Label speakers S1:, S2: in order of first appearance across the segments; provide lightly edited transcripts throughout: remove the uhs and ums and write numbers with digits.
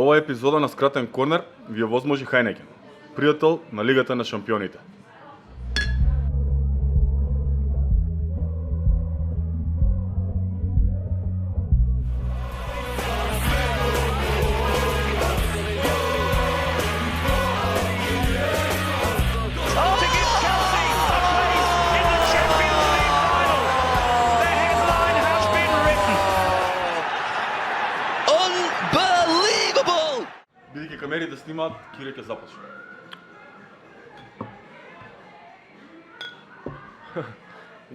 S1: Ова епизода на Скратен корнер ви ја возможи Хајнекен, пријател на Лигата на шампионите. Бидејќи камерите снимаат, Кире ќе започне.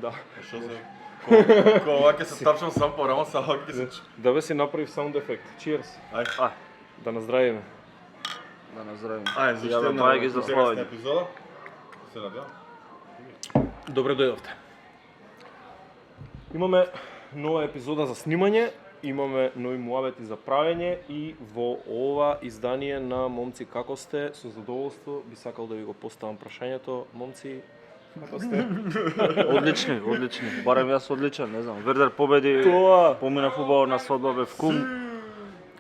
S2: Да.
S1: Што се? Кога ќе се тапшам сам по рама, сам ќе се...
S2: Да бе си направив саунд ефект. Cheers.
S1: Ај.
S2: Да наздравиме.
S3: Да наздравиме.
S1: Ај, зашто
S3: Ја бај ги за славање.
S1: епизода? Се надевам.
S2: Добре дојдовте. Имаме нова епизода за снимање, имаме нови муабети за правење и во ова издание на Момци како сте, со задоволство би сакал да ви го поставам прашањето. Момци, како сте?
S3: Одлични, одлични. Барем јас одличен, не знам. Вердер победи,
S2: Тоа.
S3: помина фудбал на свадба бев кум.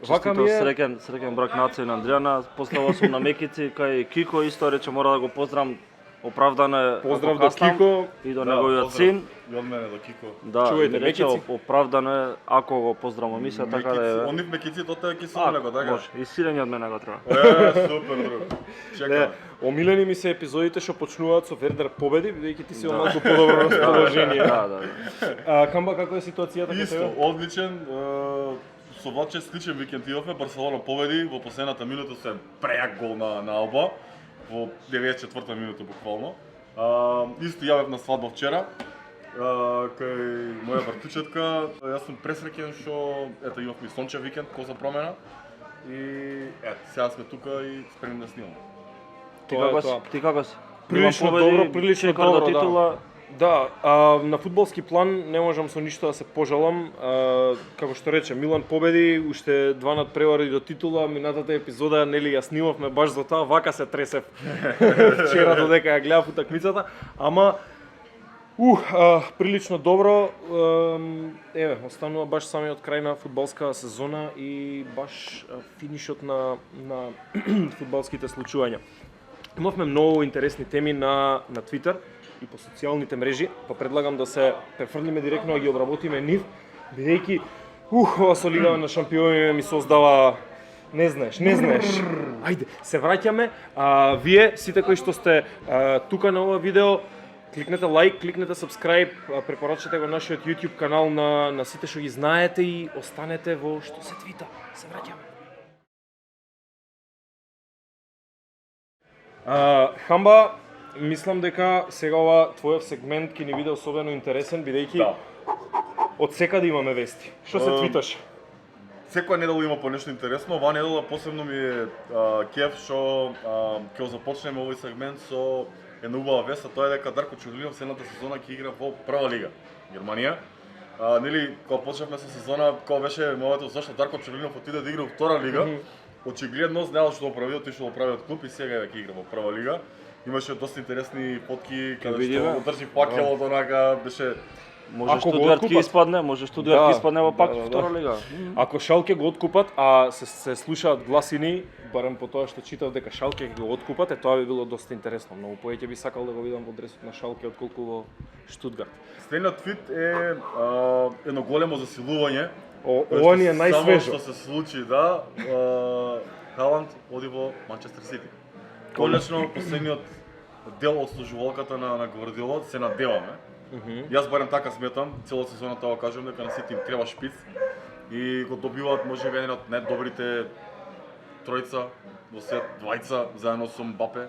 S2: Вака ми
S3: Честито
S2: е.
S3: среќен брак Нација и на Андријана. После сум на Мекици, кај Кико исто рече мора да го поздравам. Оправдано е
S2: Поздрав
S3: ако
S2: до
S3: каснам,
S2: Кико.
S3: и до неговиот син.
S1: И од мене до Кико.
S3: Да,
S2: Чувајте,
S3: ми рече
S2: Мекици.
S3: оправдано е ако го поздравам мисија, така да е.
S1: Онив мекици, тоа е кисело го, така?
S3: Може, и сирење од мене го треба.
S1: Супер, друг.
S2: Не,
S1: Чекаме.
S2: омилени ми се епизодите што почнуваат со Вердер победи, бидејќи ти си во малку подобро расположение.
S3: Да.
S2: Камба, како е ситуацијата кај
S1: Исто,
S2: тебе?
S1: одличен. Со Ваче сличен викенд имавме, Барселона победи, во последната минута се прејак гол на Алба, во 94-та минута буквално. Исто јавев на свадба вчера, кај моја братучетка. Јас сум пресреќен што ето имавме сончев викенд, кој за промена. И сега сме тука и спремни да снимаме.
S3: Ти како си?
S2: Прилично
S3: Милан победи,
S2: добро, прилично
S3: четврта
S2: добро,
S3: титула.
S2: Да, на фудбалски план не можам со ништо да се пожалам. Како што рече, Милан победи, уште два надпревари до титула. Минатата епизода, нели, ја снимавме баш за тоа, вака се тресев вчера додека ја гледав утакмицата, ама прилично добро. Еве, останува баш самиот крај на фудбалска сезона и баш финишот на фудбалските случувања. Имавме многу интересни теми на Twitter и по социјалните мрежи, па предлагам да се префрлиме директно да ги обработиме нив, бидејќи ова со Лига на шампиони ми создава не знаеш. Ајде, се враќаме. Вие сите кои што сте тука на ова видео, кликнете лайк, кликнете subscribe, препорачате го нашиот YouTube канал на сите што ги знаете и останете во што се твита. Се враќаме. Хамба, мислам дека сега ова твојот сегмент ќе ни биде особено интересен, бидејќи од секаде имаме вести. Што се твиташ?
S1: Секоја недела има по нешто интересно, оваа недела посебно ми е кеф што ќе започнеме овој сегмент со една убава вест, а тоа е дека Дарко Чурлинов следната сезона ќе игра во прва лига Германија. Нели кога почнавме со сезона, кога беше мовето зашто Дарко Чурлинов отиде да игра во втора лига, очигледно знаел што оправи, отишол во правиот клуб и сега ќе игра во прва лига. Имаше доста интересни фотки каде што држи факелот онака, беше
S3: Може Штутгарт ќе испадне, во пак втора лига.
S2: Ако Шалке го откупат, а се слушаат гласини, барем по тоа што читав дека Шалке ќе го откупат, тоа би било доста интересно. Многу повеќе би сакал да го видам во дресот на Шалке отколку во Штутгарт.
S1: Следниот твит е едно големо засилување.
S2: Ова ни е најсвежо.
S1: Само што се случи, да, Халанд оди во Манчестер Сити. Конечно, последниот дел од служувалката на Гвардиола се надеваме. Јас барем така сметам, цела сезона тоа кажам дека на Сити им треба шпиц и го добиваат можеби еден од најдобрите тројца во свет, двајца заедно со Мбапе.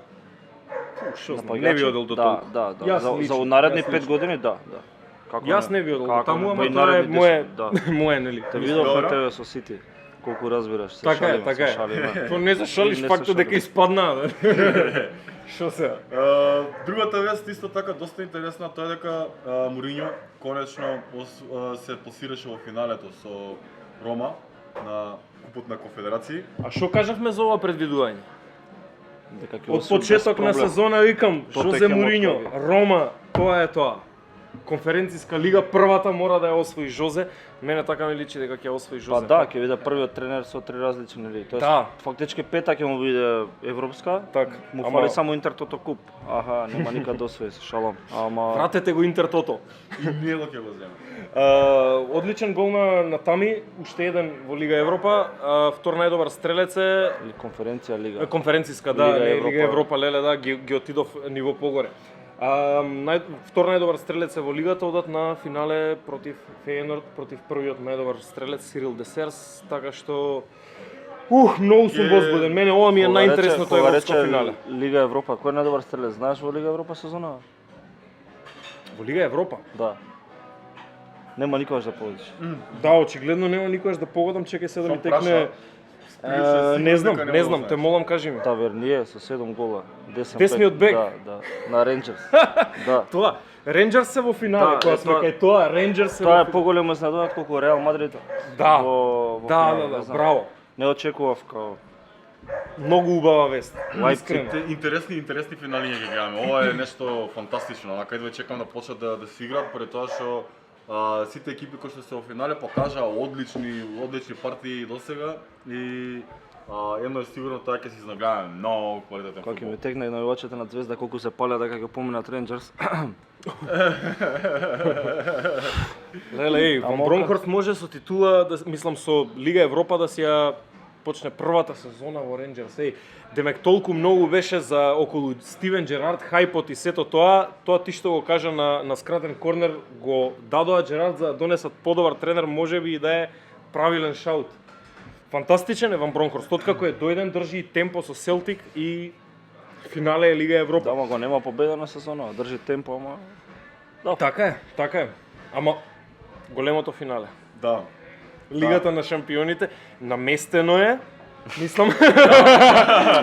S2: Што знам, не би одел до толку.
S3: Да.
S2: Јас
S3: За наредни 5 години, да.
S2: Јас не би одел таму, ама
S3: и
S2: тоа е
S3: наредни
S2: моје, нели.
S3: Те видов на тебе со Сити. Колку разбираш, се
S2: Така е,
S3: шалиме,
S2: така
S3: се
S2: е.
S3: шалиме.
S2: То не зашалиш
S3: Не се
S2: фактот дека
S3: шалиме.
S2: испадна. Што се?
S1: Другата вест исто така доста интересна, тоа е дека Мориньо конечно се пласираше во финалето со Рома на купот на конфедерации.
S2: А што кажавме за ова предвидување?
S3: Дека ќе
S2: Од
S3: освои без
S2: почеток на
S3: проблем.
S2: сезона викам,
S3: Тоа
S2: Жозе
S3: ќе му
S2: Мориньо,
S3: отправи.
S2: Рома, тоа е тоа. конференцијска лига првата мора да ја освои Жозе. Мене така ми личи дека ќе ја освои
S3: Па
S2: Жозе.
S3: да, ќе биде првиот тренер со 3 различни лиги. Тоест,
S2: Да.
S3: фактички пета ќе му биде европска.
S2: Так,
S3: Му
S2: ама-
S3: фали само Интертото куп. Аха, нема никад да освои се, шалом. Ама
S2: Вратете го Интер Тото.
S1: И ние го ќе го земеме.
S2: Одличен гол на Тами, уште еден во Лига Европа. Втор најдобар стрелец е
S3: или конференција лига.
S2: конференцијска, да,
S3: Лига
S2: не,
S3: Европа.
S2: Лига Европа, леле, да, ги отидов ниво погоре. Втор најдобар стрелец е во лигата, одат на финале против Фејенорд, против првиот најдобар стрелец Сирил Десерс, така што многу сум возбуден. Мене ова ми е најинтересното европско финале.
S3: Лига Европа, кој е најдобар стрелец? Знаеш во Лига Европа сезона?
S2: Во Лига Европа?
S3: Да. Нема никогаш да победиш.
S2: Да, очигледно нема никогаш да погодам, чекај се да ми текне. Не знам, те молам, кажи ми.
S3: Таверније со 7 гола.
S2: Десниот бек.
S3: Да, на Рейнџерс. Да.
S2: Тоа, Рейнџерс се во финале,
S3: Да,
S2: кога
S3: е,
S2: сме
S3: тоа-
S2: кај тоа, Рейнџерс се
S3: Тоа
S2: во
S3: е поголемо изненадување колку Реал Мадрид
S2: Да.
S3: во
S2: Да,
S3: финале,
S2: да,
S3: не знам.
S2: браво.
S3: Не очекував као
S2: Многу убава вест.
S3: Лајпциг.
S2: Искрено.
S1: Интересни финали ќе ги гледаме. Ова е нешто фантастично. На кај чекам да почнат да се играат, поради тоа што сите екипи кои што се во финале покажаа одлични партии досега и едно е сигурно тоа ќе се изнагледаме многу квалитетен
S3: Кога ќе
S1: фудбал.
S3: ми текне и навивачите на Звезда колку се палеа дека ќе поминат Рейнџерс.
S2: Леле, еј, Ван
S3: Ама
S2: Бронхорст може со титула, мислам со Лига Европа да си ја почне првата сезона во Рейнџерс. Еј, демек толку многу беше за околу Стивен Джерард, хајпот и сето тоа ти што го кажа на скратен корнер го дадоа Джерард за да донесат подобар тренер, можеби и да е правилен шаут. Фантастичен е Ван Бронхорст, откако е дојден држи и темпо со Селтик и финале е Лига Европа.
S3: Да, ама го нема победа на сезона, држи темпо, ама
S2: Така е. Ама големото финале.
S1: Да.
S2: Лигата на шампионите наместено е. Мислам,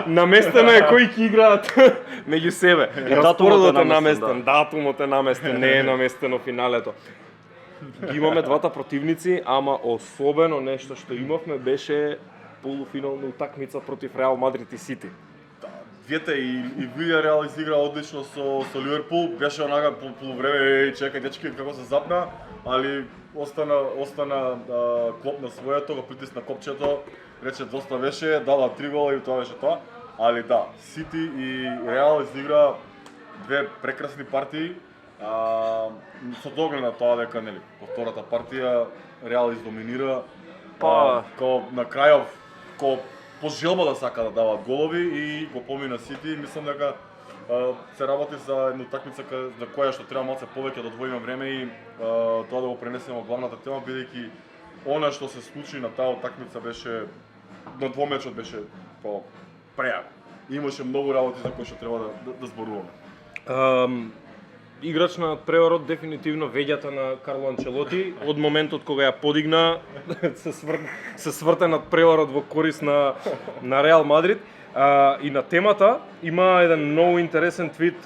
S2: наместено е кои ќе играат меѓу себе.
S3: датумот е
S2: Распоредот
S3: наместен,
S2: датумот е наместен, не е наместено финалето. Ги имаме двата противници, ама особено нешто што имавме беше полуфинална утакмица против Реал Мадрид и Сити.
S1: Двете и Вилјареал изигра одлично со Ливерпул, беше онака по полувреме, чекај дечки како се запна, али остана Клоп на своето, го притисна копчето, рече доста беше, дала 3 гола и тоа беше тоа. Али да, Сити и Реал изигра две прекрасни партии. Со доглед на тоа дека нели во втората партија Реал издоминира, као на крајов по желба да сака да дават голови и го помина Сити. Мислам дека се работи за една утакмица за која што треба малце повеќе да одвоиме време и тоа да го пренесеме во главната тема, бидејќи она што се случи на таа утакмица беше на двомечот беше прејако. Имаше многу работи за кои што треба да зборуваме.
S2: Играч на преварот дефинитивно веѓата на Карло Анчелоти. Од моментот кога ја подигна се сврте над преварот во корис на Реал Мадрид. И на темата има еден многу интересен твит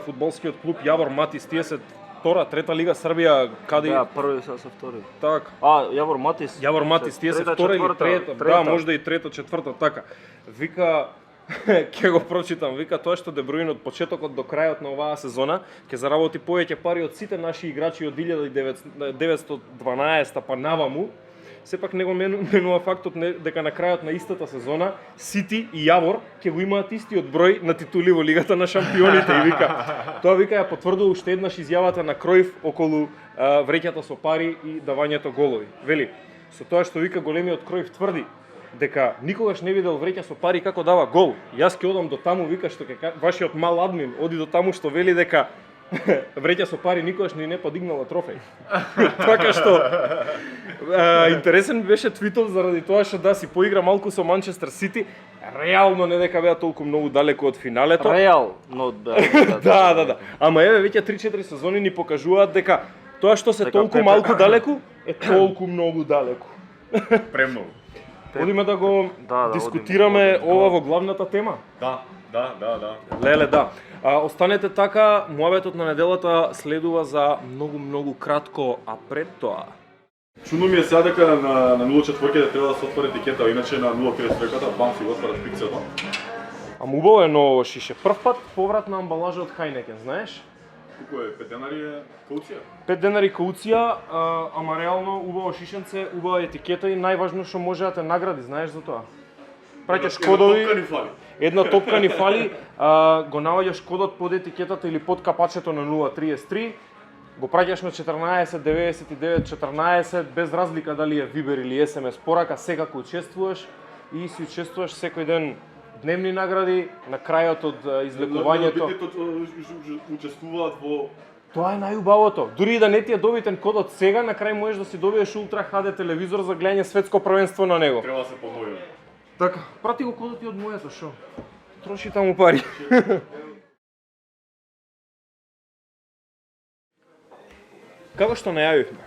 S2: фудбалскиот клуб Јавор Матис. Тие се втора, трета лига Србија, каде
S3: Да, први се втори.
S2: така.
S3: Јавор Матис.
S2: Јавор Матис, тие се
S3: Трета,
S2: втора или
S3: четврта,
S2: трета, да, можда и трета, четврта, така. Вика, ќе го прочитам, вика тоа што Де Брујн од почетокот до крајот на оваа сезона ќе заработи повеќе пари од сите наши играчи од 1912 па наваму. Сепак не го менува фактот дека на крајот на истата сезона Сити и Јавор ќе го имаат истиот број на титули во Лигата на шампионите и вика. Тоа вика ја потврдува уште еднаш изјавата на Кројф околу вреќата со пари и давањето голови. Вели, со тоа што вика големиот Кројф тврди дека никогаш не видел вреќа со пари како дава гол. Јас ќе одам до таму, вика, што ќе вашиот мал админ оди до таму што вели дека вреќа со пари никогаш ни не подигнала трофеј. Така што интересен беше твитот заради тоа што да си поигра малку со Манчестер Сити, реално не дека беа толку многу далеку од финалето.
S3: Реал, но
S2: Да. Ама еве веќе 3-4 сезони ни покажуваат дека тоа што се толку малку далеку е толку многу далеку.
S1: Премногу.
S2: Одиме да го
S3: Да,
S2: дискутираме
S3: одиме.
S2: ова во главната тема.
S1: Да.
S2: Леле, да. Останете така, муабетот на неделата следува за многу кратко, а пред тоа.
S1: Чудно ми е сега дека на 0.4 да треба да се отвори етикета, иначе на 0.33 бам си го отвараш пикцето.
S2: Ама убаво е, но шише прв пат поврат на амбалажа од Хайнекен, знаеш?
S1: Колку е 5 денари е кауција?
S2: 5 денари кауција, ама реално убаво шишенце, убава етикета и најважно што може да те награди, знаеш за тоа. Праќаш кодови,
S1: Топка ни фали.
S2: една топка ни фали, го наоѓаш кодот под етикетата или под капачето на 033, го праќаш на 14 99 14 без разлика дали е Viber или SMS порака, секако учествуваш и си учествуваш секој ден дневни награди на крајот од излекувањето.
S1: Лобитите учествуваат во
S2: Тоа е најубавото. Дури и да не ти е добитен кодот сега, на крај можеш да си добиеш Ultra HD телевизор за гледање светско првенство на него.
S1: треба да се помојува.
S2: Така, прати го кодот и од моето, шо? Троши таму пари. Како што најавивме,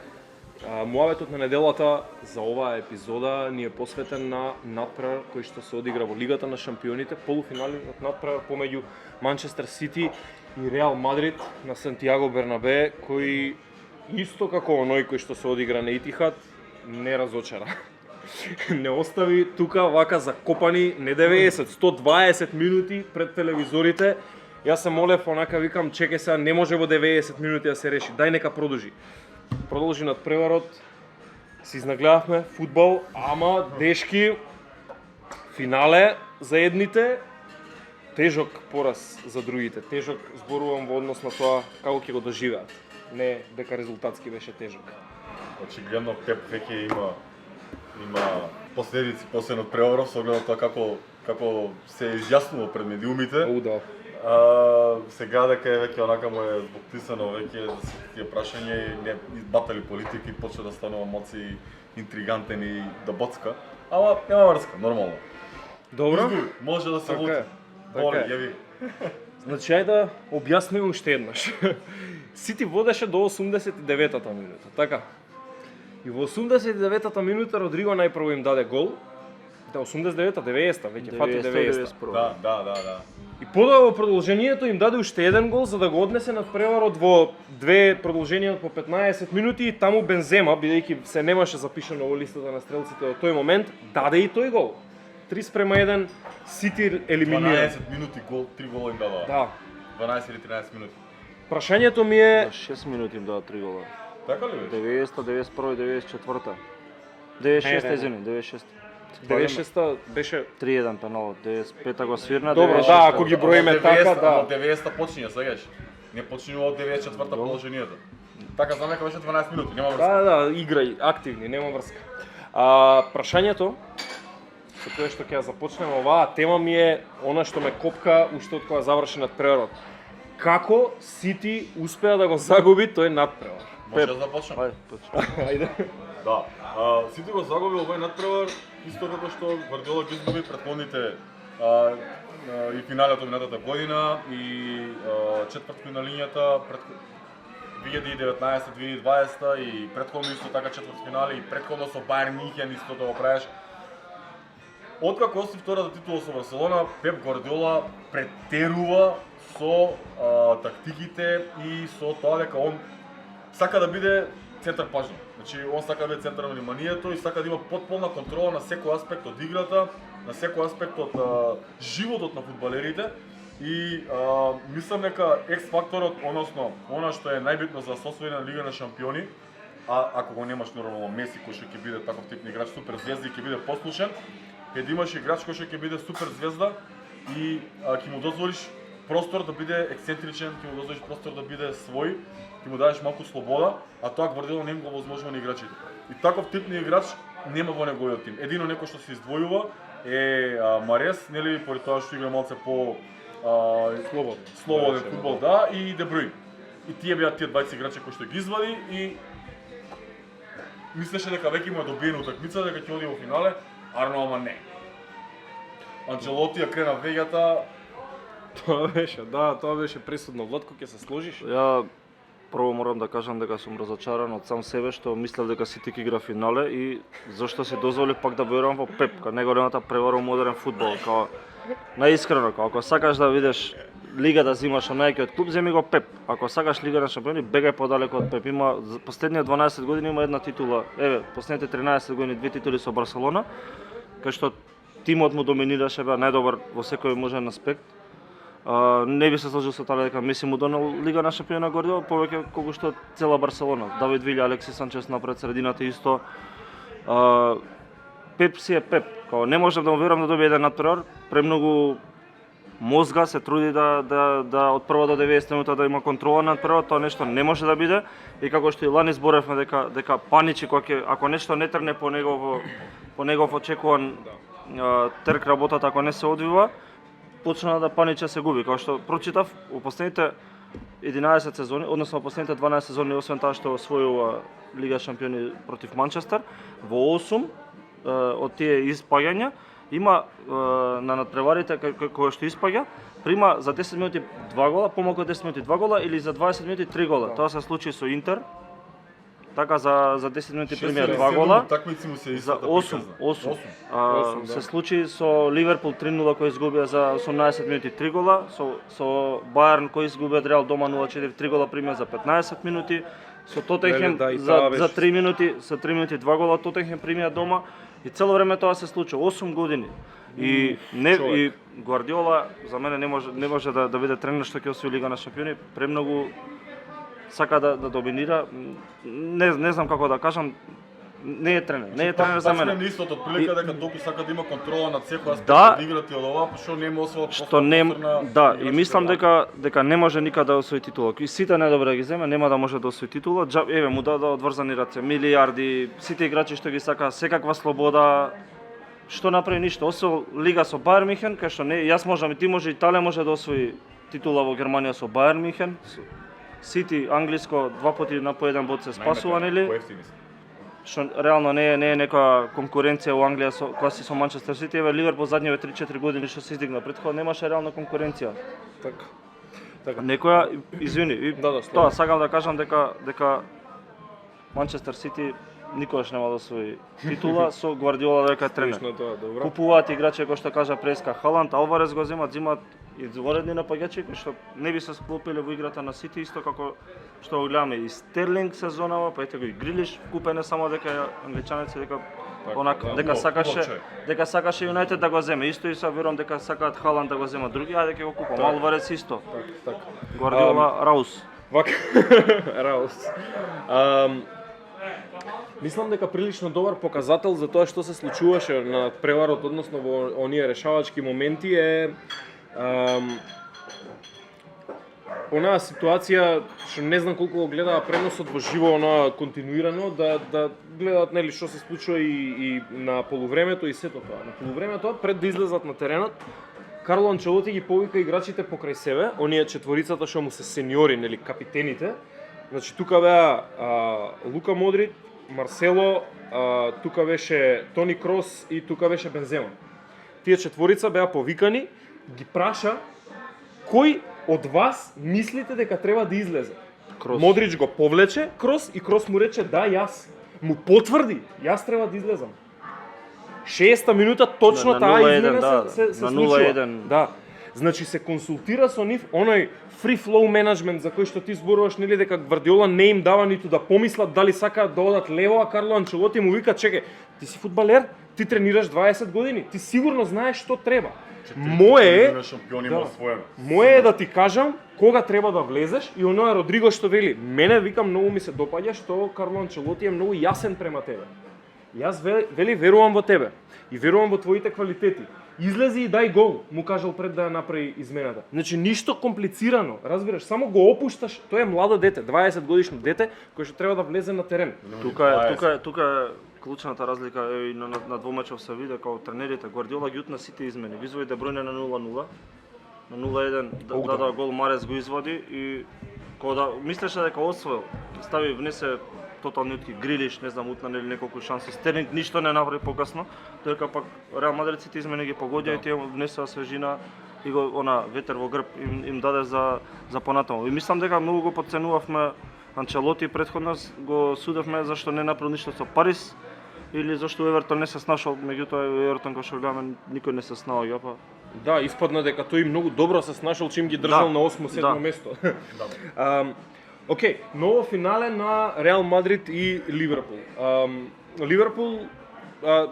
S2: муаветот на неделата за оваа епизода ни е посветен на натпревар кој што се одигра во Лигата на шампионите, полуфиналниот натпревар помеѓу Манчестер Сити и Реал Мадрид на Сантиаго Бернабе, кој исто како оној кој што се одигра на Етихад не разочара. Не остави тука вака закопани не 90, 120 минути пред телевизорите. Јас се молев, онака викам, чекај сега, не може во 90 минути да се реши. Дај нека продолжи. Продолжи над преварот. Си изнагледавме фудбал, ама дешки финале за едните, тежок пораз за другите. Тежок зборувам во однос на тоа како ќе го доживеат. Не дека резултатски беше тежок.
S1: Очигледно Пеп веќе има последици после од преварот, со оглед на тоа како се изјаснува пред медиумите.
S2: Да.
S1: Сега дека е веќе онака му е подписано веќе за сите тие прашања и не избатали политики, почна да станува моци интригантен и да боцка. Ама нема врска, нормално.
S2: Добро.
S1: Избори, може да се
S2: Така
S1: лути.
S2: е.
S1: Моли,
S2: Така е.
S1: јави.
S2: Значи, ајде да објасниме уште еднаш. Сити водеше до 89-та минута, така? И во 89-та минута Родриго најпрво им даде гол. Да, 89-та, 90-та, веќе фати 90-та.
S1: Да.
S2: И подоа во продолжението им даде уште еден гол за да го однесе над преварот во две продолженија по 15 минути и таму Бензема, бидејќи се немаше запишано во листата на стрелците до тој момент, даде и тој гол. 3:1, Сити елиминира.
S1: 12 минути гол, 3 гола им дава.
S2: Да.
S1: 12 или 13 минути.
S2: Прашањето ми е
S3: 6 минути им дава 3 гола.
S1: Така ли бе?
S3: 90-та, 91-та, 94-та. 96-та, извини, 96-та.
S2: 96-та беше
S3: 3-1 пенал, 95-та го свирна,
S2: Добро,
S3: 96-та.
S2: да, ако ги броиме
S1: Ама
S2: така,
S1: 90-та,
S2: да.
S1: ама 90-та почиња, сегаш. Не починува од 94-та положението. Така знам дека беше 12 минути, нема врска.
S2: Да, играј, активни, нема врска. Прашањето со кое што ќе ја започнеме оваа тема ми е она што ме копка уште од кога заврши надпреварот. Како Сити успеа да го загуби тој надпревар?
S1: Може да започнем?
S3: Ајде, почнем.
S2: Ајде.
S1: Да. Сити го загуби овој надпревар исто како што Гвардиола ги изгуби претходните и финалето минатата година и четвртфиналињата пред 2019-2020 и претходно исто така четвртфинали и претходно со Бајерн Мюнхен исто да го правиш. Откако освои втората титула со Барселона, Пеп Гвардиола претерува со тактиките и со тоа дека он сака да биде центар пажна. Значи, он сака да биде центар на вниманието и сака да има потполна контрола на секој аспект од играта, на секој аспект од животот на фудбалерите. И мислам дека X-факторот, односно, она што е најбитно за освојување на Лига на шампиони, ако го немаш нормално Меси кој што ќе биде таков тип на играч, супер звезда и ќе биде послушен, е да имаш играч кој што ќе биде супер звезда и ќе му дозволиш простор да биде ексцентричен, ќе му дозволиш простор да биде свој, ќе му дадеш малку слобода, а тоа Гвардиола не им го возможува на играчите. И таков тип на играч нема во неговиот тим. Едино некој што се издвојува е Марес, нели, поради тоа што игра малце по слободен фудбал, да, и Де Брујн. И тие беа тие двајца играчи кои што ги извади и мислеше дека веќе му е добиена утакмица, дека ќе оди во финале, арно ама не. Анчелоти ја крена веѓата.
S2: Тоа беше пресудно. Владко, ќе се сложиш?
S3: Ја прво морам да кажам дека сум разочаран од сам себе што мислев дека Сити ќе игра финале и зашто си дозволив пак да верувам во Пеп, кај неголемата превара во модерен фудбал, као наискрено, ако сакаш да видиш лига да зимаш од најакиот клуб, земи го Пеп. Ако сакаш Лига на шампиони, бегај подалеку од Пеп. Има последниот 12 години има една титула. Еве, последните 13 години 2 титули со Барселона, кај што тимот му доминираше, беа најдобар во секој можен аспект. Не би се сложил со тоа дека Меси му донел Лига на шампиони на Гвардиола, повеќе колку што цела Барселона. Давид Вилја, Алексис Санчес напред, средината исто. Пеп си е Пеп. Као не можам да му верувам да добие еден надпревар, премногу мозга се труди да од прва до 90 минута да има контрола над прво, тоа нешто не може да биде. И како што и лани зборевме дека паничи ако нешто не тргне по негов очекуван трк работата, ако не се одвива, почна да паниче, се губи. Како што прочитав, у последните 11 сезони, односно последните 12 сезони, освен тоа што освојува Лига шампиони против Манчестер, во 8 од тие испаѓања има на надпреварите кој што испаѓа, прима за 10 минути 2 гола, помалку од 10 минути 2 гола или за 20 минути 3 гола. Тоа се случи со Интер. Така за 10 минути пример 2 гола.
S1: Такмици му се
S3: за 8. Се случи со Ливерпул 3-0 кој изгубија за 18 минути 3 гола, со Бајерн кој изгубија од Реал дома 0-4 3 гола пример за 15 минути, со Тотенхем за 3 минути 2 гола Тотенхем примија дома. И цело време тоа се случува 8 години. И Гвардиола за мене не може да биде тренер што ќе освои Лига на шампиони, премногу сака да доминира. Не знам како да кажам, не е тренер за мене.
S1: Пак истото од прилика дека толку сака да има контрола над секој аспект од играта и од ова, што не му освои.
S3: И мислам дека не може никаде да освои титула. И сите најдобро да ги земе, нема да може да освои титула. Еве му даде одврзани раце, милиарди, сите играчи што ги сака, секаква слобода. Што направи ништо, освои Лига со Бајерн Мюнхен, кај што не, јас можам и ти може, Италија може да освои титула во Германија со Бајерн Мюнхен. Сити англиско 2 пати на по еден бод се спасува, нели? Што реално не е нека конкуренција во Англија која си со Манчестер Сити, еве Ливерпул задниве 3-4 години што се издигна, претходно немаше реална конкуренција.
S2: Така.
S3: Некоја, извини, тоа сакам да кажам дека Манчестер Сити никогаш нема да освои титула со Гвардиола дека тренер. Купуваат играчи кои што кажа преска Халанд, Алварес го земат извонредни напаѓачи кои што не би се склопиле во играта на Сити, исто како што го гледаме и Стерлинг сезонава, па ете го и Грилиш, купене само дека англичанеци дека сакаше Юнайтед да го земе. Исто и се верувам дека сакаат Халанд да го земат, други ајде ќе го купам. Алварес исто.
S2: Така.
S3: Гвардиола Раус.
S2: Раус. Мислам дека прилично добар показател за тоа што се случуваше на преварот, односно во оние решавачки моменти е онаа ситуација што не знам колку го гледаа преносот во живо, онаа континуирано, да гледаат нели што се случува и на полувремето и сето тоа. На полувремето пред да излезат на теренот, Карло Анчелоти ги повика играчите покрај себе, оние четворицата што му се сениори, нели капитените. Значи тука беа Лука Модрич, Марсело, тука беше Тони Крос и тука беше Бензема. Тие четворица беа повикани, ги праша кој од вас мислите дека треба да излезе.
S3: Крос.
S2: Модрич го повлече Крос и Крос му рече да, јас. Му потврди, јас треба да излезам. 6-та минута точно таа измена се случува. Да. Значи се консултира со нив, оној free flow менеджмент за кој што ти зборуваш, нели дека Гвардиола не им дава ниту да помислат дали сакаат да одат лево, а Карло Анчелоти му вика чекај, ти си фудбалер, ти тренираш 20 години, ти сигурно знаеш што треба. Мое е да ти кажам кога треба да влезеш и оноа Родриго што вели, мене вика многу ми се допаѓа што Карло Анчелоти е многу јасен према тебе. Јас вели верувам во тебе и верувам во твоите квалитети. Излези и дај гол, му кажал пред да ја направи измената. Значи ништо комплицирано, разбираш, само го опушташ, тоа е младо дете, 20 годишно дете кој што треба да влезе на терен.
S3: Тука е клучната разлика и на двомечов се виде како тренерите. Гвардиола ги утна сите измени. Ги изводи Де Брујне на 0-0, на 0-1 даде гол, Марес го изводи и кога мислеше дека освоил, стави внесе тотални утки, Грилиш, не знам, утна или неколку шанси. Стерлинг ништо не направи покасно, дека пак Реал Мадрид сите измени ги погодија и тие внесоа свежина и го ветер во грб им даде за понатаму. И мислам дека многу го потценувавме Анчелоти, претходно го судевме зашто не направил ништо со Парис или зашто Евертон не се снашол, меѓутоа Евертон кога што гледаме никој не се снаоѓа па.
S2: Да, испадна дека тој многу добро се снашол чим ги држал на 8-7 место. Океј, ново финале на Реал Мадрид и Ливерпул. Ливерпул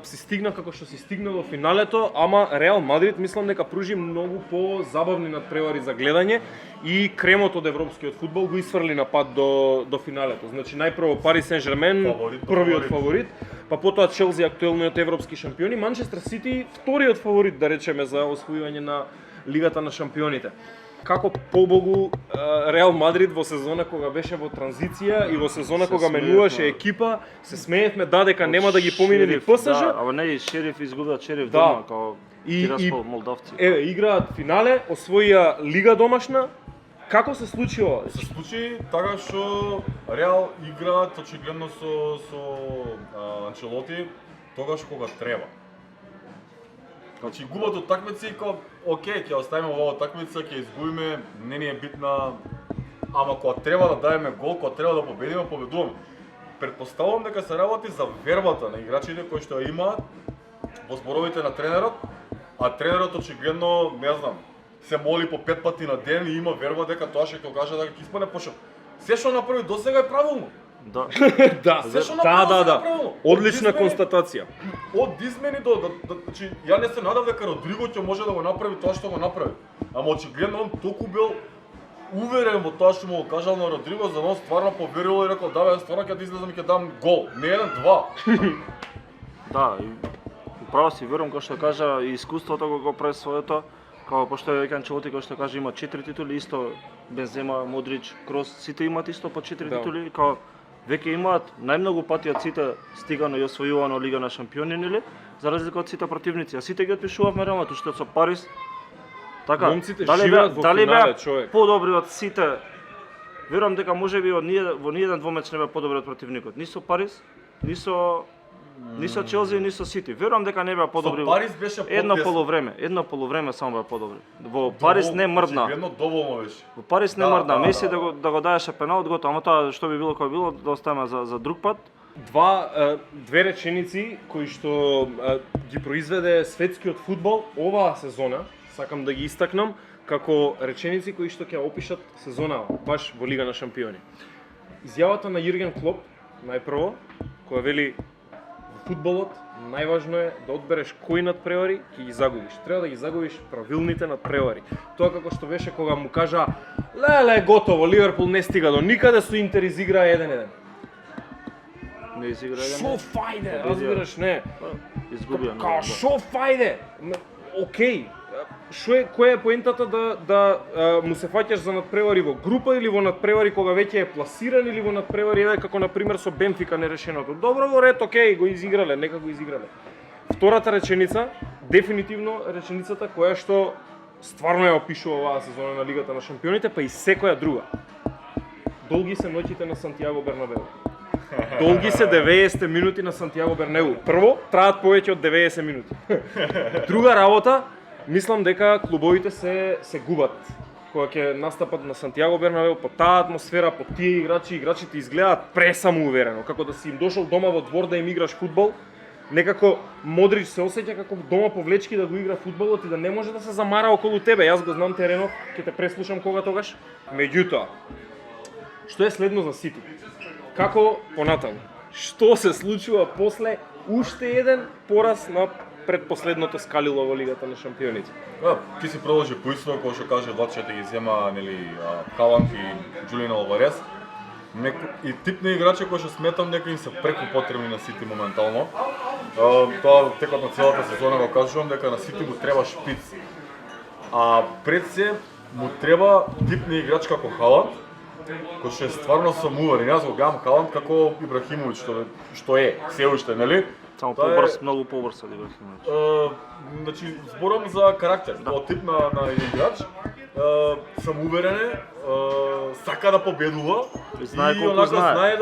S2: си стигна како што си стигна до финалето, ама Реал Мадрид мислам дека пружи многу по-забавни надпревари за гледање и кремот од европскиот фудбал го исфрли на пат до финалето. Значи најпрво Пари Сен-Жермен, првиот фаворит, па потоа Челси, актуелниот европски шампиони, Манчестер Сити вториот фаворит, да речеме, за освојување на Лигата на шампионите. Како побогу Реал Мадрид во сезона кога беше во транзиција и во сезона кога менуваше екипа, се смеевме дека нема да ги помине ни ПСЖ.
S3: Да, ама не и Шериф изгубија Шериф дома, као Тираспол молдавци.
S2: Еве, играат финале, освоија Лига домашна. Како се случи ова?
S1: Се случи така што Реал играат очигледно со Анчелоти тогаш кога треба. Значи губат утакмици и као, окей, ќе оставиме оваа утакмица, ќе изгубиме, не ни е битна, ама кога треба да даеме гол, кога треба да победиме, победуваме. Предпоставувам дека се работи за вербата на играчите кои што ја имаат во зборовите на тренерот, а тренерот очигледно, не знам, се моли по 5 пати на ден и има верба дека тоа ќе го каже дека ќе испане пошо. Се што направи досега е правилно.
S3: Да.
S2: Да,
S1: Се што направи
S2: да.
S1: правилно.
S2: Одлична констатација.
S1: Од измени значи ја не се надав дека Родриго ќе може да го направи тоа што го направи. Ама очигледно он толку бил уверен во тоа што му го кажал на Родриго, за он стварно поверил и рекол да бе, стварно ќе излезам и ќе дам гол. Не еден, два.
S3: Да, и право си верувам кој што кажа и искуството го прави своето. Као пошто е веќе Анчелоти кој што кажа има 4 титули, исто Бензема, Модрич, Крос, сите имаат исто по 4 титули, као веќе имаат најмногу пати од сите стигано и освојувано Лига на шампиони, нели? За разлика од сите противници, а сите ги отпишувавме реално, што со Парис. Така,
S2: Момците живеат во финале, човек.
S3: Подобри од сите? Верувам дека можеби во ниеден двомеч не бе подобри од противникот, ни со Парис, ни со Челси, ни со Сити. Верувам дека не беа подобри.
S1: Со Парис беше
S3: едно полувреме само беа подобри. Во Парис не мрдна.
S1: Едно доволно беше.
S3: Во Парис не мрдна. Меси да го даеше пеналот готово, ама тоа што би било кој било да оставиме за друг пат.
S2: Две реченици кои што ги произведе светскиот фудбал оваа сезона, сакам да ги истакнам како реченици кои што ќе опишат сезона баш во Лига на шампиони. Изјавата на Јурген Клоп најпрво која вели фудбалот најважно е да одбереш кои надпревари ќе ги загубиш. Треба да ги загубиш правилните надпревари. Тоа како што беше кога му кажа леле готово, Ливерпул не стига до никаде, со Интер изигра 1-1.
S3: Не изигра 1-1.
S2: Шо фајде, разбираш, не.
S3: Изгубија.
S2: Као шо фајде. Океј. Која е поентата да му се фаќаш за надпревари во група или во надпревари кога веќе е пласиран или во надпревари како на пример со Бенфика нерешеното. Добро во ред, океј, го изиграле, нека го изиграле. Втората реченица, дефинитивно реченицата која што стварно ја опишува оваа сезона на Лигата на шампионите, па и секоја друга. Долги се ноќите на Сантијаго Бернабеу. Долги се 90 минути на Сантијаго Бернабеу. Прво, траат повеќе од 90 минути. Друга работа, мислам дека клубовите се губат кога ќе настапат на Сантијаго Бернабеу по таа атмосфера, по тие играчи, играчите изгледаат пресамоуверено, како да си им дошол дома во двор да им играш фудбал. Некако Модрич се осеќа како дома повлечки да го игра фудбалот и да не може да се замара околу тебе. Јас го знам теренот, ќе те преслушам кога тогаш. Меѓутоа, што е следно за Сити? Како понатаму? Што се случува после уште еден пораз на предпоследното скалило во Лигата на шампионите?
S1: Ти си продолжи поистово кој што каже Владчето ги зема нели Халанд и Джулиан Алварес. И тип на играчи кои што сметам дека им се преку потребни на Сити моментално. Тоа текот на целата сезона го кажувам дека на Сити му треба шпиц. А пред се му треба тип на играч како Халанд, кој што е стварно самоуверен. Јас го гледам Халанд како Ибрахимович што е се уште, нели?
S3: Само побрз, многу побрз од Ибрахимович.
S1: Значи зборам за карактер, тоа тип на играч. Самоуверен е, сака да победува
S3: и знае колку знае.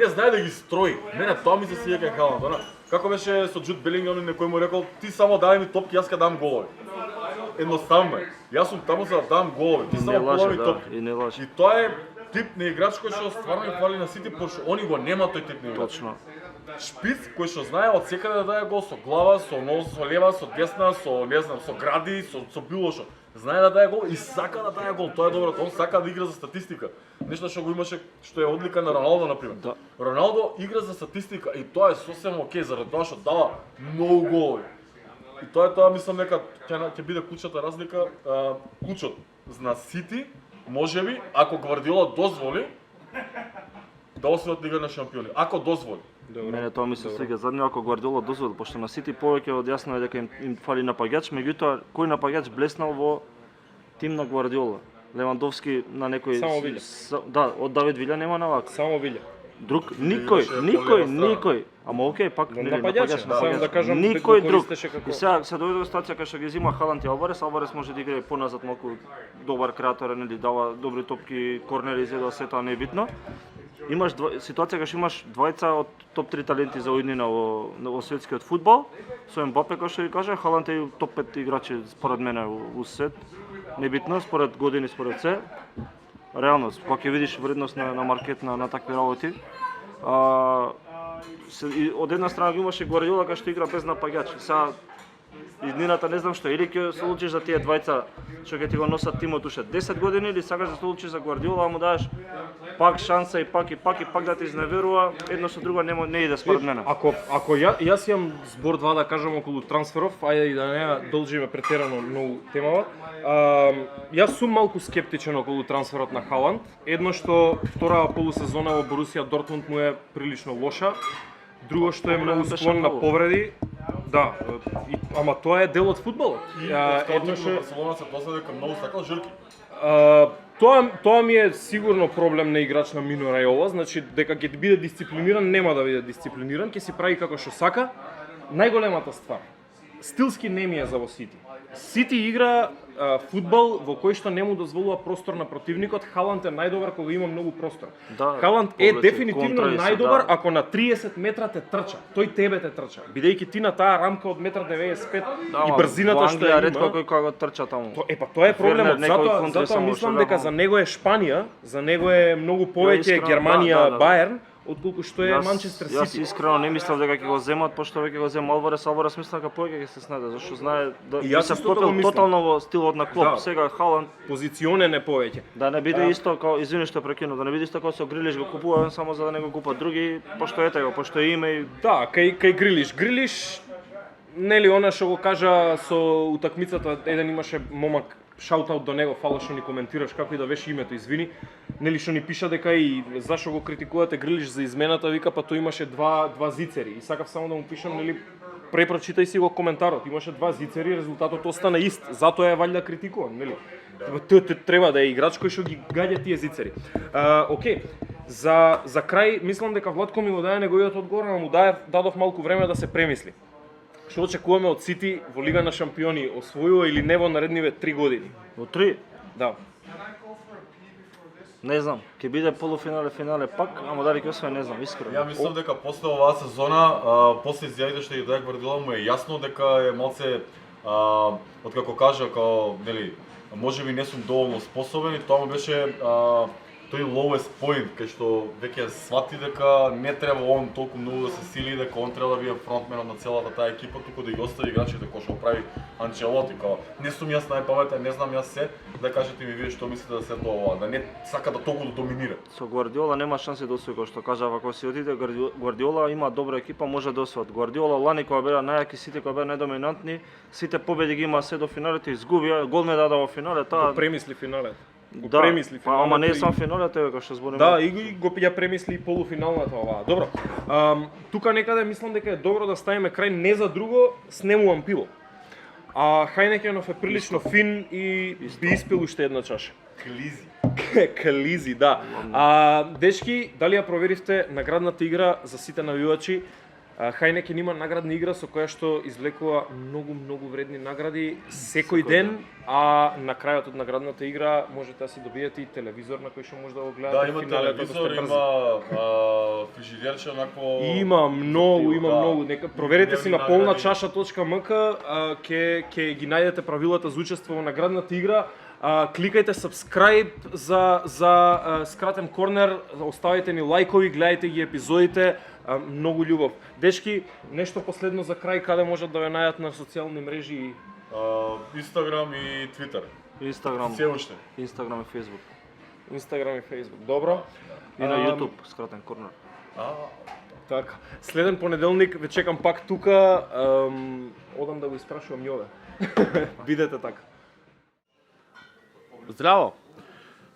S1: Знае да ги строи. Мене тоа ми се свиѓа кај Халанд. Како беше со Джуд Белингам, некој му рекол ти само дај ми топки, јас ќе дам голови. Едноставно е. Јас сум таму за да дам голови, ти само подавај топки. И тоа е тип на играч кој што стварно ги фали на Сити, пошто они го нема тој тип на играч.
S3: Точно.
S1: Шпиц кој што знае од секаде да даде гол со глава, со нос, со лева, со десна, со не знам, со гради, со било што. знае да даде гол и сака да даде гол. Тоа е добро, он сака да игра за статистика. Нешто што го имаше, што е одлика на Роналдо на пример.
S3: Да.
S1: Роналдо игра за статистика и тоа е сосем окей заради тоа што дава многу голови. И тоа мислам дека ќе биде клучната разлика, клучот на Сити можеби ако Гвардиола дозволи да освојат Лига на шампиони. Ако дозволи.
S3: Мене тоа ми се свиѓа задниот ако Гвардиола дозволи, пошто на Сити повеќе од јасно е дека им фали напаѓач, меѓутоа кој напаѓач блеснал во тим на Гвардиола? Левандовски на некој
S2: Само Вилја.
S3: Да, од Давид Вилја нема навак.
S2: Само Вилја.
S3: Друг
S1: беше
S3: никој. Ама окей, пак
S2: Но
S3: нели,
S2: напаѓач, само да кажам,
S3: никој
S2: го
S3: друг.
S2: користеше како-
S3: И сега се дојде до ситуација кај што ги взима Халанд и Алварес може да играе поназад малку добар креатор, нели дава добри топки, корнери изедува се тоа не е битно. Имаш ситуација кај што имаш двајца од топ 3 таленти за уиднина во светскиот фудбал, со Мбапе кој што ви кажа, Халанд е топ 5 играчи според мене во свет. Небитно според години, според се. Реално, кога ќе видиш вредност на маркет на такви работи, од една страна ги имаше Гвардиола кај што игра без напаѓач. Сега иднината не знам што, или ќе се случиш за тие двајца што ќе ти го носат тимот уште 10 години, или сакаш да се случиш за Гвардиола, а му дадеш пак шанса и пак да те изневерува, едно со друго не иде според мене.
S2: Ако јас имам збор два да кажам околу трансферов, ајде и да не должиме претерано многу темава. Јас сум малку скептичен околу трансферот на Халанд. Едно што вторава полусезона во Борусија Дортмунд му е прилично лоша. Друго што е многу склон на повреди. Да, ама тоа е дел од фудбалот.
S1: Едно што Барселона се досади дека многу сакал жрки.
S2: Тоа ми е сигурно проблем на играч на Мино Рајола, значи дека ќе биде дисциплиниран, нема да биде дисциплиниран, ќе си прави како што сака. Најголемата ствар, стилски не ми е за во Сити. Сити игра фудбал во кој што не му дозволува простор на противникот. Халанд е најдобар кога има многу простор.
S3: Да,
S2: Халанд е
S3: повлече,
S2: дефинитивно
S3: контра и се,
S2: најдобар
S3: да.
S2: ако на 30 метра те трча. Тој тебе те трча. Бидејќи ти на таа рамка од 1,95 и брзината што ја
S3: ретко
S2: има.
S3: кој кога го трча таму.
S2: Тоа е проблемот.
S3: Вернер, некој
S2: Затоа
S3: контри само
S2: мислам
S3: што
S2: дека
S3: беа
S2: за него е Шпанија, за него е многу повеќе
S3: искрено,
S2: Германија,
S3: да.
S2: Баерн, отколку што е Манчестер
S3: Јас
S2: Сити.
S3: искрено не мислев дека ќе го земат, пошто веќе го зема Алварес мислам дека повеќе ќе се снајде, зашто знае да
S2: И јас
S3: се
S2: исто тоа
S3: вклопил
S2: мислам.
S3: тотално во стилот на Клоп.
S2: Да.
S3: Сега Халанд
S2: Позиционен е повеќе.
S3: да не биде исто како извини што прекинув, да не биде исто како со Грилиш го купува само за да не го купат други, пошто ете го, пошто име и
S2: Да, кај Грилиш. Грилиш, нели она што го кажа со утакмицата, еден имаше момак, шаутаут до него, фала што ни коментираш како и да беше името, извини. Нели што ни пиша дека и зашо го критикувате Грилиш за измената, вика па тој имаше два зицери. И сакав само да му пишам, нели, препрочитај си го коментарот. Имаше два зицери, резултатот остана ист. Затоа е валјда критикуван, нели? Треба да е играч кој што ги гаѓа тие зицери. Океј. За крај мислам дека Владко ми го даде неговиот одговор, но му дадов малку време да се премисли. Што очекуваме од Сити во Лига на шампиони, освојува или не во наредниве 3 години?
S3: во 3
S2: Да.
S3: не знам, ќе биде полуфинале, финале пак, ама дали ќе освои не знам, искрено.
S1: Ја мислам дека после оваа сезона, после изјавите што ги даде Гвардиола, му е јасно дека е малце откако кажа као, нели, можеби не сум доволно способен и тоа му беше тој lowest point, кај што веќе свати дека не треба он толку многу да се сили, дека он треба да биде фронтменот на целата таа екипа, туку да ги остави играчите кои што прави Анчелоти, као не сум јас најпаметен, не знам јас се, да кажете ми вие што мислите за сето ова, да не сака да толку да доминира.
S3: Со Гвардиола нема шанси да освои, кој што кажав, ако си отиде Гвардиола има добра екипа, може да освои. Гвардиола лани кога беа најаки, сите кога беа најдоминантни, сите победи ги има се до финалите, изгубија, гол не даде во финале, таа
S2: Го премисли финалето.
S3: да,
S2: премисли
S3: па, ама не е
S2: финалето
S3: сам финалето, како што збориме.
S2: Да, и го ја премисли и полуфиналната оваа. Добро. Тука некаде мислам дека е добро да ставиме крај не за друго, снемувам пиво. Хајнекенов е прилично фин и би испил уште една чаша.
S1: Клизи.
S2: Кализи, да. Дечки, дали ја проверивте наградната игра за сите навивачи? Хајнекен има наградна игра со која што извлекува многу вредни награди секој ден, а на крајот од наградната игра можете да си добиете и телевизор на кој што може да го гледате.
S1: Да, има телевизор, има фрижидерче, онакво...
S2: Има многу. Нека проверете си на
S1: Дневни
S2: polnačaša.mk, ќе ги најдете правилата за учество во наградната игра. Кликајте subscribe за скратен корнер, оставете ни лајкови, гледајте ги епизодите, многу љубов. Дечки, нешто последно за крај, каде можат да ве најдат на социјални мрежи?
S1: Инстаграм и Твитер.
S3: Инстаграм,
S1: Се уште.
S3: Инстаграм и Фейсбук.
S2: Инстаграм и Фейсбук. Добро.
S3: И на YouTube, скратен корнер.
S2: Така. Следен понеделник ве чекам пак тука. Одам да го испрашувам Јове. Бидете така.
S4: Здраво!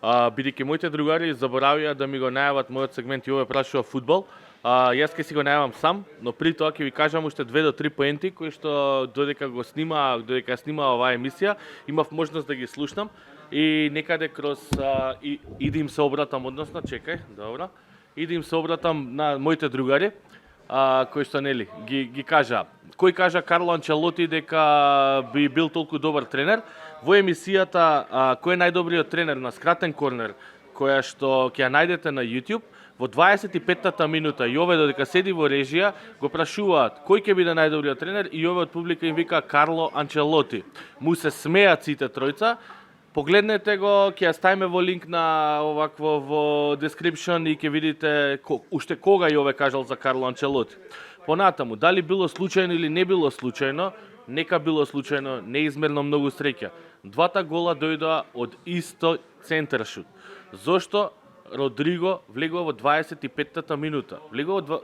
S4: Бидејќи моите другари заборавија да ми го најават мојот сегмент Јове прашува фудбал, јас ќе си го најавам сам, но при тоа ќе ви кажам уште 2 до 3 поенти кои што додека снима оваа емисија, имав можност да ги слушнам и некаде кроз и да им се обратам, односно чекај, добро. И да им се обратам на моите другари, кои што нели ги кажа. Кој кажа Карло Анчелоти дека би бил толку добар тренер? Во емисијата кој е најдобриот тренер на скратен корнер, која што ќе ја најдете на YouTube, во 25-та минута Јове додека седи во режија го прашуваат кој ќе биде најдобриот тренер и Јове од публика им вика Карло Анчелоти. Му се смеат сите тројца. Погледнете го, ќе ја ставиме во линк на овакво во description и ќе видите уште кога Јове кажал за Карло Анчелоти. Понатаму, дали било случајно или не било случајно, нека било случајно, неизмерно многу среќа. Двата гола дојдоа од исто центаршут. Зошто Родриго влегува во 25-та минута? Влегува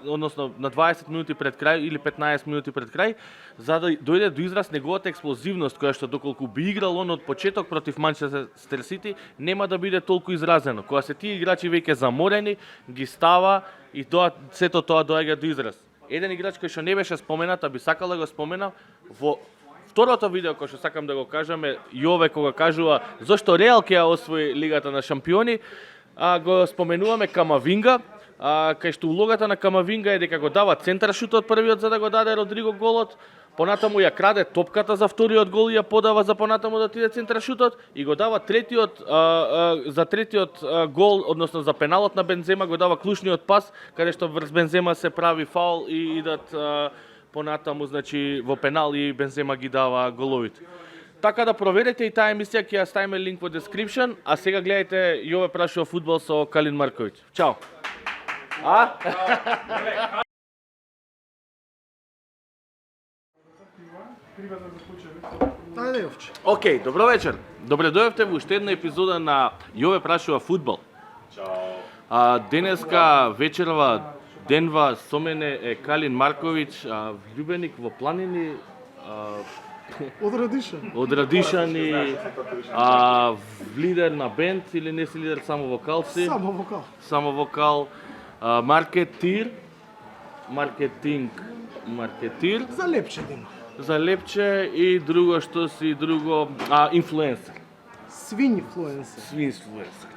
S4: односно на 20 минути пред крај или 15 минути пред крај, за да дојде до израз неговата експлозивност, која што доколку би играл он од почеток против Манчестер Сити, нема да биде толку изразено. Кога се тие играчи веќе заморени, ги става и сето тоа доаѓа до израз. Еден играч кој што не беше споменат, а би сакал да го споменам, во второто видео кој што сакам да го кажам е Јове кога кажува зошто Реал ќе ја освои Лигата на шампиони, го споменуваме Камавинга, кај што улогата на Камавинга е дека го дава центаршутот првиот за да го даде Родриго голот, понатаму ја краде топката за вториот гол и ја подава за понатаму да отиде центаршутот и го дава за третиот гол, односно за пеналот на Бензема го дава клучниот пас, каде што врз Бензема се прави фаул и идат понатаму, значи во пенал и Бензема ги дава головите. Така да проверете и таа емисија, ќе ја ставиме линк во description, а сега гледајте Јове прашува фудбал со Калин Марковиќ. Чао!
S5: Ајде, Јовче.
S4: Океј, добро вечер. Добре дојавте во уште една епизода на Јове прашува фудбал. Чао. Денеска вечерва денва со мене е Калин Марковиќ, влюбеник во планини, од Радишани, лидер на бенд или не си лидер, само вокал си?
S5: Само вокал.
S4: Само вокал, маркетир,
S5: За лепче да има.
S4: за лепче и друго што си друго, инфлуенсер.
S5: Свин инфлуенсер.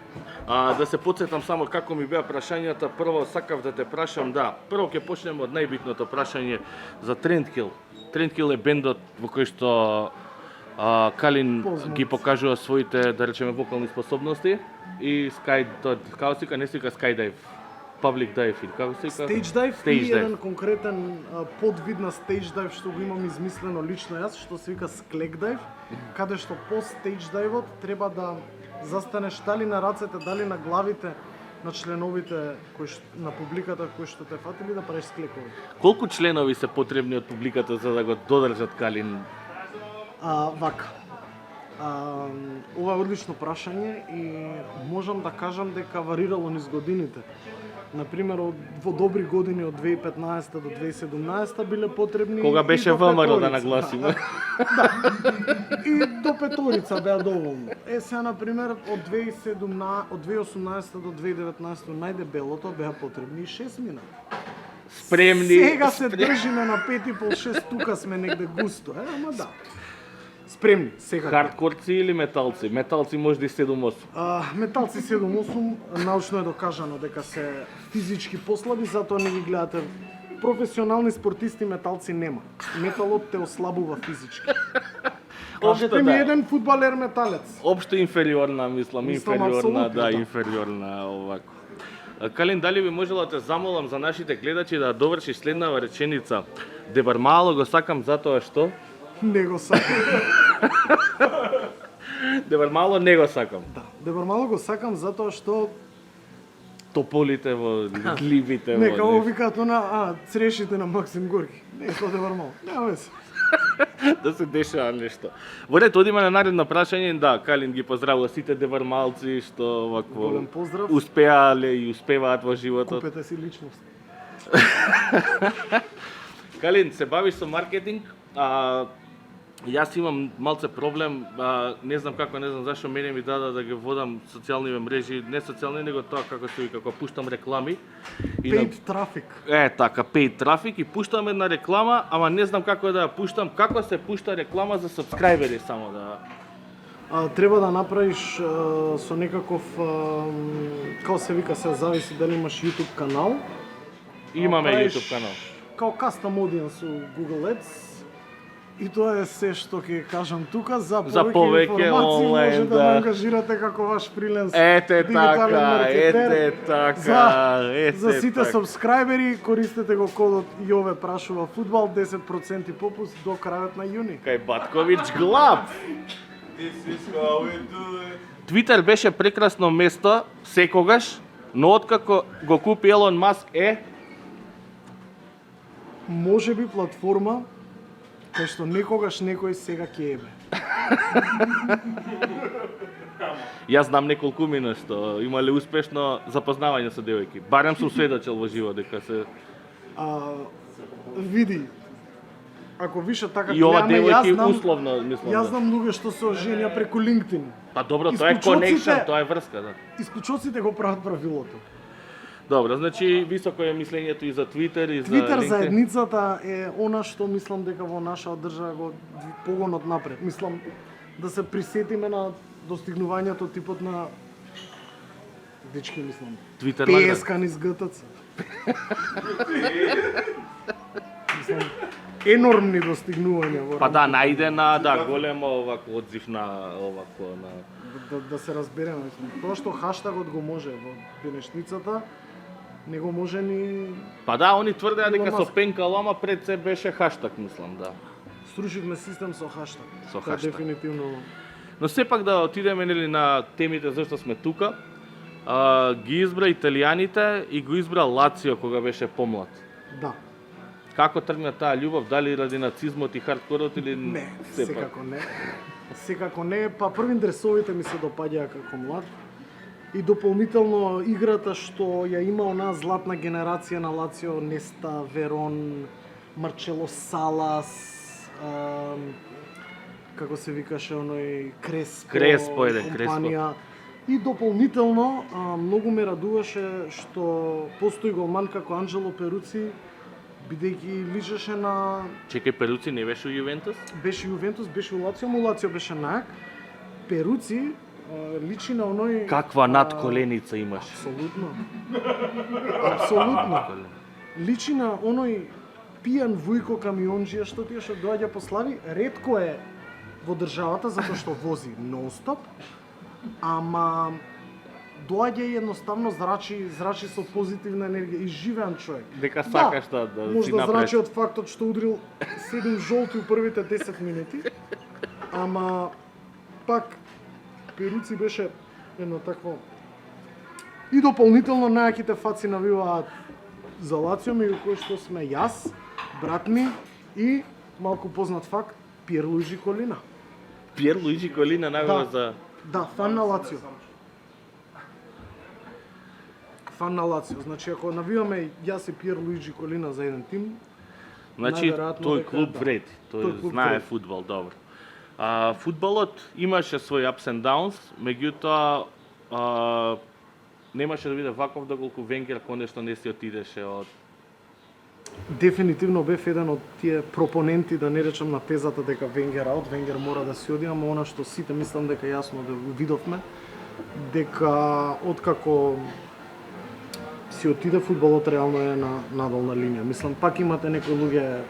S4: Да се потсетам само како ми беа прашањата. Прво сакав да те прашам, прво ќе почнеме од најбитното прашање за Трендкил. Трендкил е бендот во кој што Калин ги покажува своите, да речеме, вокални способности и како се вика, не се вика Skydive, Public Dive или како се вика?
S5: Stage dive и еден конкретен подвид на stage dive што го имам измислено лично јас, што се вика Sklek dive, каде што по stage dive-от треба да застанеш дали на рацете, дали на главите на членовите на публиката кои што те фатили да правиш склекови.
S4: Колку членови се потребни од публиката за да го додржат Калин?
S5: Вака. Ова е одлично прашање и можам да кажам дека варирало низ годините. Например, во добри години од 2015 до 2017 биле потребни.
S4: Кога беше ВМРО да нагласиме.
S5: И до петорица беа доволно. Сега, например, од 2018 до 2019 најдебелото беа потребни 6 минути.
S4: Спремни.
S5: Сега се држиме на 5,5-6, тука сме негде густо, ама да. Спремни, сега.
S4: Хардкорци или металци? Металци може да и 7-8.
S5: Металци 7-8, научно е докажано дека се физички послаби, затоа не ги гледате. Професионални спортисти металци нема. Металот те ослабува физички. Кажете ми еден фудбалер металец.
S4: Општо инфериорна, мислам инфериорна,
S5: апсолутно,
S4: инфериорна овако. Калин, дали би можела да те замолам за нашите гледачи да довршиш следнава реченица? Дебар мало го сакам затоа што?
S5: Не го сакам.
S4: Дебар мало не го сакам.
S5: Да, дебар мало го сакам затоа што
S4: тополите во гливите во.
S5: Нека го викаат она, црешите на Максим Горки. Не, тоа е нормално. Нема веќе.
S4: Да се дешава нешто. Во ред, одиме на наредно прашање, да, Калин ги поздравува сите девармалци што вакво
S5: Голем поздрав.
S4: успеале и успеваат во животот.
S5: Купете си личност.
S4: Калин, се бавиш со маркетинг, јас имам малце проблем, не знам како, не знам зашо мене ми дада да ги водам социјални мрежи, не социјални, него тоа како се вика, како пуштам реклами. И
S5: Paid traffic.
S4: така, paid трафик и пуштам една реклама, ама не знам како да ја пуштам, како се пушта реклама за сабскрајбери само да...
S5: Треба да направиш со некаков, како се вика, се зависи дали имаш YouTube канал.
S4: Имаме
S5: Правиш
S4: YouTube канал.
S5: Као custom audience у Google Ads. И тоа е се што ќе кажам тука. За повеќе информации
S4: онлайн,
S5: може да
S4: да.
S5: ме ангажирате како ваш фриленс.
S4: Ете
S5: дигитален
S4: така,
S5: маркетер.
S4: ете така, ете
S5: За сите
S4: така.
S5: сабскрајбери користете го кодот Јове прашува фудбал 10% попуст до крајот на јуни.
S4: Кај Батковиќ глав. Твитер беше прекрасно место секогаш, но откако го купи Елон Маск
S5: Може би платформа кај што некогаш некој сега ќе ебе.
S4: Јас знам неколку мина што имале успешно запознавање со девојки. Барем сум сведочел во живо дека се
S5: Види, ако више така
S4: и ова
S5: гледаме, јас
S4: девојки
S5: знам,
S4: условно мислам.
S5: јас
S4: Да.
S5: знам луѓе што се оженија преку LinkedIn.
S4: Па добро, тоа е
S5: Исклучоците-
S4: конекшн, тоа е врска, да.
S5: Исклучоците го прават правилото.
S4: Добро, значи високо е мислењето и за Твитер и за
S5: Твитер
S4: LinkedIn.
S5: заедницата е она што мислам дека во нашата држава го погонот напред. Мислам да се присетиме на достигнувањето типот на дечки, мислам.
S4: Твитер награда.
S5: ПСК низ ГТЦ. Мислам, енормни достигнувања во
S4: Па да, најдена, да, големо овако одзив на овако на
S5: да се разбереме. Мислам, тоа што хаштагот го може во денешницата, не го може ни...
S4: Па да, они тврдеа дека
S5: Илон
S4: со
S5: Маск.
S4: пенкал, ама пред се беше хаштаг, мислам, да.
S5: Срушивме систем со хаштаг.
S4: Со
S5: Тоа
S4: хаштаг.
S5: дефинитивно...
S4: Но сепак да отидеме нели на темите зашто сме тука. Ги избра италијаните и го избра Лацио кога беше помлад.
S5: Да.
S4: Како тргна таа љубов, дали ради нацизмот и хардкорот или
S5: Не,
S4: сепак?
S5: секако не. Секако не. Па први дресовите ми се допаѓаа како млад. И дополнително играта што ја има онаа златна генерација на Лацио, Неста, Верон, Марчело Салас, како се викаше оној
S4: Креспо,
S5: компанија. И дополнително многу ме радуваше што постои голман како Анджело Перуци, бидејќи личеше на
S4: Чекај, Перуци не беше у Јувентус?
S5: беше Јувентус, беше у Лацио, му Лацио беше најак. Перуци личи на оној
S4: Каква надколеница имаш?
S5: Апсолутно. Апсолутно. Личи на оној пијан вујко камионџија што тие што доаѓа по слави, ретко е во државата затоа што вози нон-стоп, ама доаѓа и едноставно зрачи со позитивна енергија и живеан човек.
S4: Дека сакаш да
S5: може
S4: си
S5: да
S4: напред.
S5: зрачи од фактот што удрил 7 жолти у првите 10 минути, ама пак Перуци беше едно такво. И дополнително најаките фаци навиваат за Лацио, меѓу кои што сме јас, брат ми и малку познат факт Пиер Луиджи Колина.
S4: Пиер Луиджи Колина навива
S5: Да.
S4: за
S5: Да, фан на Лацио. Фан на Лацио. Значи, ако навиваме јас и Пиер Луиджи Колина за еден тим,
S4: Значи,
S5: најверојатно
S4: тој
S5: дека
S4: клуб
S5: да.
S4: вреди,
S5: Тој
S4: тој
S5: клуб
S4: знае
S5: вреди.
S4: фудбал добро. Фудбалот имаше свој ups and downs, меѓутоа немаше да биде ваков доколку Венгер конечно не си отидеше од
S5: дефинитивно бев еден од тие пропоненти, да не речам на тезата дека Венгер аут, Венгер мора да си оди, ама она што сите мислам дека јасно да го видовме, дека откако си отиде фудбалот реално е на надолна линија. Мислам, пак имате некои луѓе,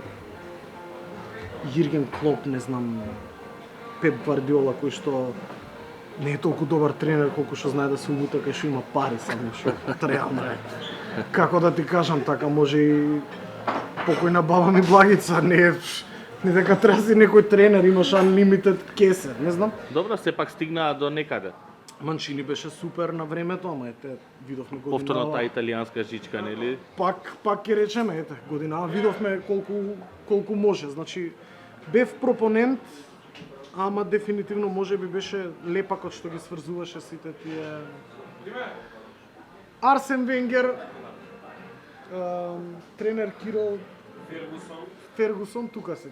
S5: Јирген Клоп, не знам, Пеп Гвардиола, кој што не е толку добар тренер колку што знае да се умута кај што има пари само што реално е. Како да ти кажам, така може и покојна баба ми Благица, не дека треба си некој тренер, имаш unlimited кесер, не знам.
S4: Добро, сепак стигнаа до некаде.
S5: Манчини беше супер на времето, ама ете, видовме годинава.
S4: Повторно таа италијанска жичка, нели?
S5: Пак ќе речеме, ете, годинава видовме колку може. Значи, бев пропонент, ама дефинитивно може би беше лепакот што ги сврзуваше сите тие... Арсен Венгер, тренер Киро Фергусон, тука се.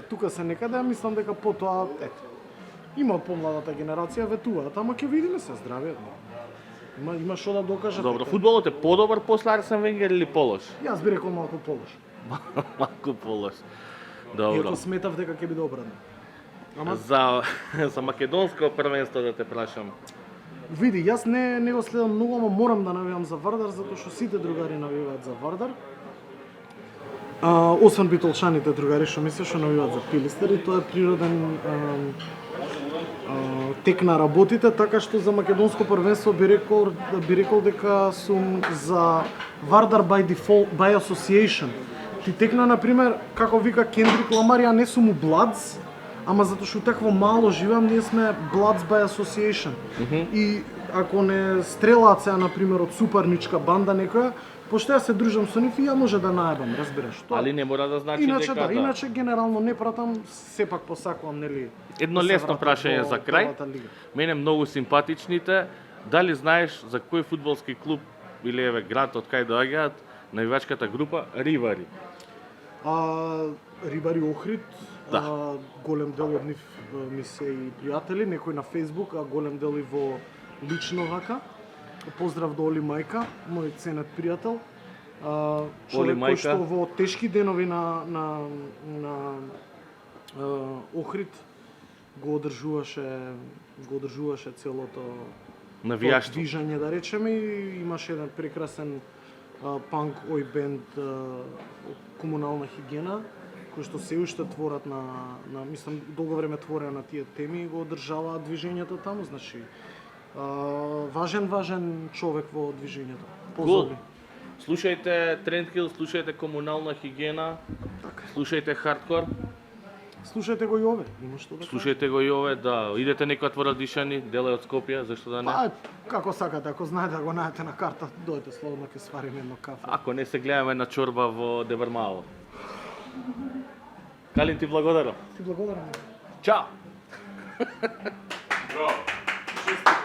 S5: Тука се некаде, ја мислам дека потоа, ете, има од помладата генерација ветуваат, ама ќе видиме се здравиот. Има што да докажат.
S4: Добро, фудбалот е подобар после Арсен Венгер или полош?
S5: Јас би рекол малку полош.
S4: Малку полош. Добро.
S5: Иако сметав дека ќе биде обратно. Ама
S4: За македонско првенство да те прашам.
S5: види, јас не го следам многу, ама морам да навијам за Вардар затоа што сите другари навиваат за Вардар. Освен битолчаните другари што мислам што навиваат за Пилистер, и тоа е природен тек на работите, така што за македонско првенство би рекол дека сум за Вардар by default, by association. Ти текна, например, како вика Кендрик Ламар, ја не сум у Bloods, ама затоа што такво мало живеам, ние сме Bloods by association. И ако не стрелаат сега, например, од супарничка банда некоја, пошто јас се дружам со нив и ја може да наебам, разбираш.
S4: Али не мора да значи
S5: иначе,
S4: дека
S5: иначе генерално не пратам, сепак посакувам, нели.
S4: Едно
S5: да се
S4: лесно
S5: вратам
S4: прашање
S5: во
S4: за крај.
S5: првата лига.
S4: Мене многу симпатичните. Дали знаеш за кој фудбалски клуб или еве град од кај доаѓаат навивачката група Ривари?
S5: Рибари Охрид,
S4: Да.
S5: голем дел од нив ми се и пријатели, некој на Facebook, а голем дел и во лично вака. Поздрав до Оли Мајка, мој ценет пријател. Човек кој
S4: Мајка.
S5: што во тешки денови на Охрид го одржуваше целото
S4: Навијаштво.
S5: движење, да речеме, и имаше еден прекрасен панк ој бенд Комунална хигиена, кој што се уште творат на мислам долго време твореа на тие теми и го одржаваат движењето таму, значи важен човек во движењето. Поздрави.
S4: Слушајте Трендкил, слушајте Комунална хигиена, слушајте Хардкор,
S5: Слушајте го и ове, има што да кажам.
S4: слушајте го и ове, да идете некоја Твородишани, дел е од Скопје, зашто да не?
S5: Па, како сакате, ако знаете да го најдете на карта, дојдете слободно ќе свариме едно кафе.
S4: Ако не се гледаме на чорба во Девармао. Калин ти благодарам.
S5: Ти благодарам.
S4: Чао!
S1: Честит.